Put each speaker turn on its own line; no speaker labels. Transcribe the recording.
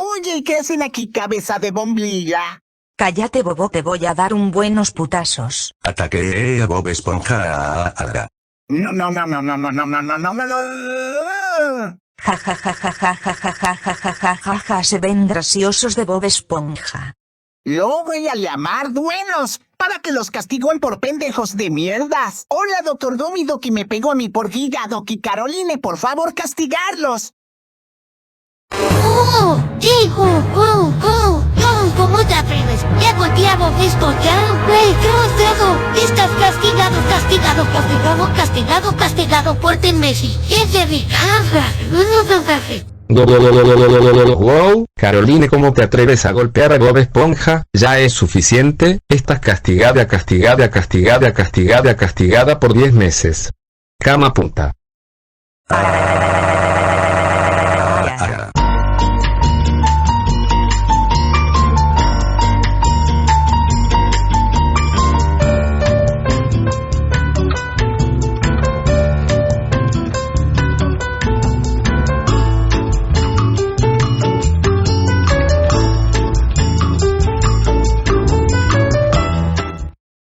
Oye, ¿qué hacen aquí, cabeza de bombilla?
Cállate, bobo, te voy a dar un buenos putazos.
Ataque a Bob Esponja.
No, no, no, no, no, no, no, no, no, no, no, no.
Ja ja ja ja ja ja ja ja ja ja ja ja ja, se ven graciosos de Bob Esponja.
Lo voy a llamar duenos para que los castiguen por pendejos de mierdas. Hola, doctor Dómido, que me pegó a mí por Giga, Doc y Caroline, por favor, castigarlos.
¡Oh! ¡Hijo! ¡Oh! ¡Oh! ¡Oh! ¿Cómo te atreves? ¡Ya golpeado esto! ¡Ya! ¡Güey! ¿Qué has dado? Estás castigado, castigado, castigado, castigado, castigado, fuerte Messi. ¡Es de ricaja!
Wow, Caroline, ¿cómo te atreves a golpear a Bob Esponja? Ya es suficiente, estás castigada, castigada, castigada, castigada, castigada por 10 meses. Cama punta.